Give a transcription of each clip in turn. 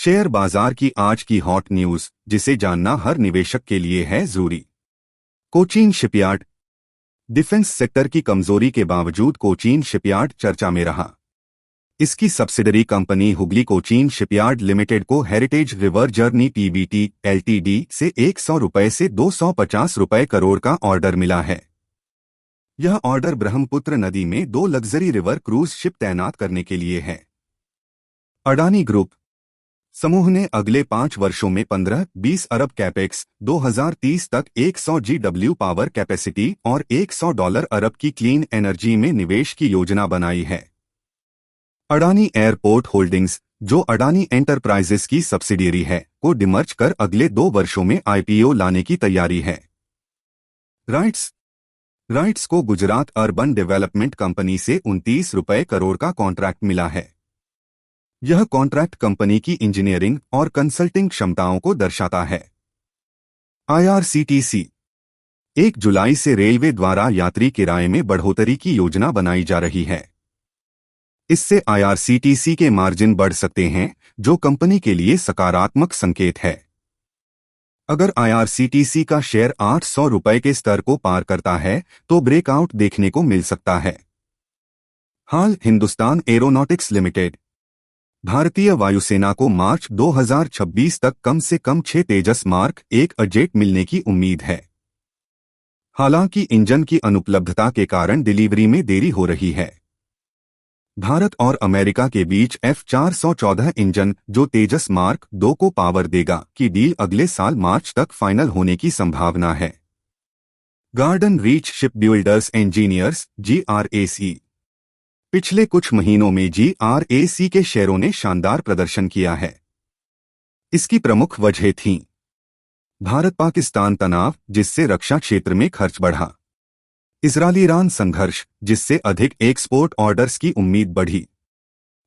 Share बाजार की आज की हॉट न्यूज, जिसे जानना हर निवेशक के लिए है जरूरी। कोचीन शिपयार्ड। डिफेंस सेक्टर की कमजोरी के बावजूद कोचीन शिपयार्ड चर्चा में रहा। इसकी subsidiary company Hooghly Cochin shipyard limited को heritage river journey PVT LTD से ₹100 से ₹250 करोड़ का ऑर्डर मिला है। यह ऑर्डर ब्रह्मपुत्र नदी में 2 लग्जरी रिवर क्रूज शिप तैनात करने के लिए है। अडानी ग्रुप समूह ने अगले 5 वर्षों में 15-20 अरब कैपेक्स, 2030 तक 100 GW पावर कैपेसिटी और $100 अरब की क्लीन एनर्जी में निवेश की योजना बनाई है। अडानी एयरपोर्ट होल्डिंग्स, जो अडानी एंटरप्राइजेस की सब्सिडियरी है, को डिमर्ज कर अगले 2 वर्षों में IPO लाने की तैयारी है। राइट्स को गुजरात अर्बन डेवलपमेंट कंपनी से ₹29 करोड़ का कॉन्ट्रैक्ट मिला है। यह कॉन्ट्रैक्ट कंपनी की इंजीनियरिंग और कंसल्टिंग क्षमताओं को दर्शाता है। IRCTC 1 जुलाई से रेलवे द्वारा यात्री किराए में बढ़ोतरी की योजना बनाई जा रही है। इससे IRCTC के मार्जिन बढ़ सकते हैं, जो कंपनी के लिए सकारात्मक संकेत है। अगर IRCTC का शेयर ₹800 के स्तर को पार करता है तो ब्रेकआउट देखने को मिल सकता है। हाल हिंदुस्तान एरोनॉटिक्स लिमिटेड। भारतीय वायुसेना को मार्च 2026 तक कम से कम 6 तेजस मार्क 1 जेट मिलने की उम्मीद है। हालांकि इंजन की अनुपलब्धता के कारण डिलीवरी में देरी हो रही है। भारत और अमेरिका के बीच F414 इंजन, जो तेजस मार्क 2 को पावर देगा, की डील अगले साल मार्च तक फाइनल होने की संभावना है। Garden reach ship builders engineers GRAC। पिछले कुछ महीनों में GRAC के शेयरों ने शानदार प्रदर्शन किया है। इसकी प्रमुख वजह थीं भारत पाकिस्तान तनाव, जिससे रक्षा क्षेत्र में खर्च बढ़ा, इजरायल-ईरान संघर्ष, जिससे अधिक एक्सपोर्ट ऑर्डर्स की उम्मीद बढ़ी।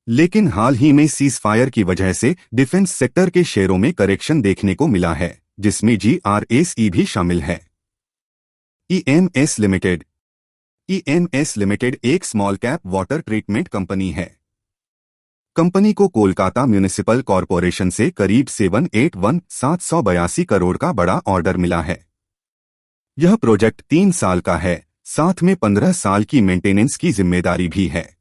लेकिन हाल ही में सीजफायर की वजह से डिफेंस सेक्टर के शेयरों में करेक्शन देखने को मिला है, जिसमें GRAC भी शामिल है। EMS limited. EMS लिमिटेड एक small cap water treatment company है। कंपनी को कोलकाता म्युनिसिपल कॉरपोरेशन से करीब 782 करोड़ का बड़ा ऑर्डर मिला है। यह प्रोजेक्ट 3 साल का है, साथ में 15 साल की मेंटेनेंस की जिम्मेदारी भी है।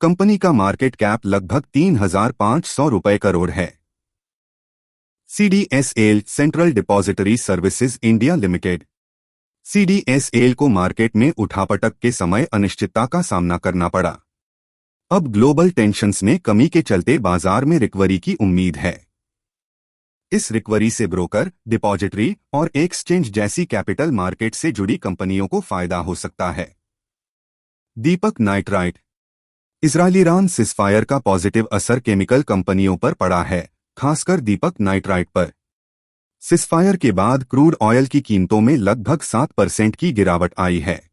कंपनी का मार्केट कैप लगभग ₹3,500 करोड़ है। CDSL central depository services India limited. CDSL को मार्केट में उठापटक के समय अनिश्चितता का सामना करना पड़ा। अब ग्लोबल टेंशन्स में कमी के चलते बाजार में रिकवरी की उम्मीद है। इस रिकवरी से ब्रोकर, डिपॉजिटरी और एक्सचेंज जैसी कैपिटल मार्केट से जुड़ी कंपनियों को फायदा हो सकता है। दीपक नाइट्राइट। इजरायल-ईरान सीजफायर का पॉजिटिव असर केमिकल कंपनियों पर पड़ा है, खासकर दीपक नाइट्राइट पर। सीजफायर के बाद क्रूड ऑयल की कीमतों में लगभग 7% की गिरावट आई है।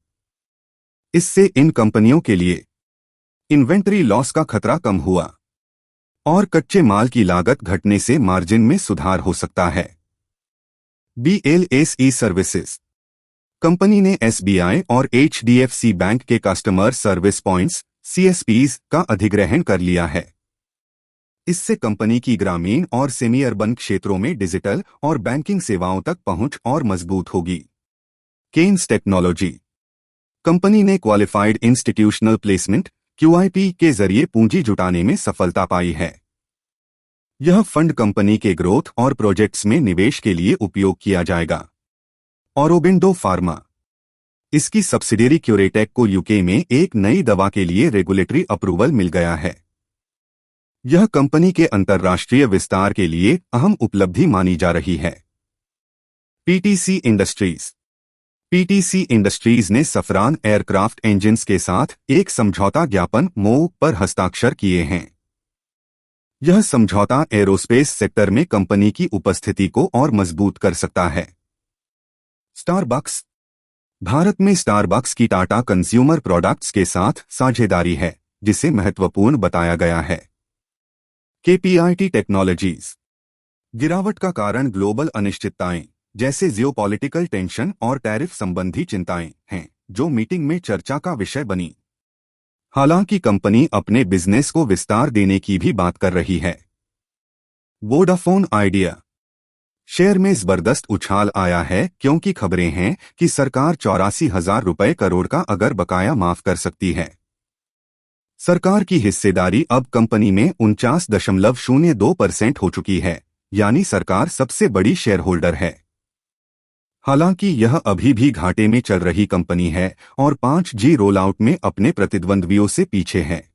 इससे इन कंपनियों के लिए इन्वेंट्री लॉस का खतरा कम हुआ और कच्चे माल की लागत घटने से मार्जिन में सुधार हो सकता है। BLSE services. कंपनी ने SBI और HDFC बैंक के कस्टमर सर्विस पॉइंट्स CSPs का अधिग्रहण कर लिया है। इससे कंपनी की ग्रामीण और सेमी अर्बन क्षेत्रों में डिजिटल और बैंकिंग सेवाओं तक पहुंच और मजबूत होगी। केन्स टेक्नोलॉजी। कंपनी ने क्वालिफाइड इंस्टीट्यूशनल प्लेसमेंट QIP के जरिए पूंजी जुटाने में सफलता पाई है। यह फंड कंपनी के ग्रोथ और प्रोजेक्ट्स में निवेश के लिए उपयोग किया जाएगा। ऑरोबिंदो फार्मा। इसकी सब्सिडियरी क्यूरेटेक को UK में एक नई दवा के लिए रेगुलेटरी अप्रूवल मिल गया है। यह कंपनी के अंतर्राष्ट्रीय विस्तार के लिए अहम उपलब्धि मानी जा रही है। PTC industries. PTC इंडस्ट्रीज ने सफरान एयरक्राफ्ट इंजन्स के साथ एक समझौता ज्ञापन MOU पर हस्ताक्षर किए हैं। यह समझौता एरोस्पेस सेक्टर में कंपनी की उपस्थिति को और मजबूत कर सकता है। स्टारबक्स। भारत में स्टारबक्स की टाटा कंज्यूमर प्रोडक्ट्स के साथ साझेदारी है, जिसे महत्वपूर्ण बताया गया है। KPIT technologies. गिरावट का कारण ग्लोबल अनिश्चितताएं, जैसे जियोपॉलिटिकल टेंशन और टैरिफ संबंधी चिंताएं हैं, जो मीटिंग में चर्चा का विषय बनी। हालांकि कंपनी अपने बिजनेस को विस्तार देने की भी बात कर रही है। वोडाफोन आइडिया शेयर में जबरदस्त उछाल आया है क्योंकि खबरें हैं कि सरकार 84,000 रुपए करोड़ का अगर बकाया माफ कर सकती है। सरकार की हिस्सेदारी अब कंपनी में 49.02% हो चुकी है, यानी सरकार सबसे बड़ी शेयर होल्डर है। हालांकि यह अभी भी घाटे में चल रही कंपनी है और 5G रोलआउट में अपने प्रतिद्वंद्वियों से पीछे है।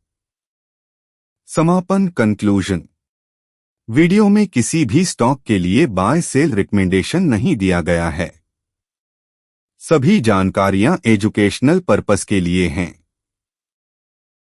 समापन कंक्लूजन। वीडियो में किसी भी स्टॉक के लिए बाय सेल रिकमेंडेशन नहीं दिया गया है। सभी जानकारियां एजुकेशनल पर्पस के लिए हैं।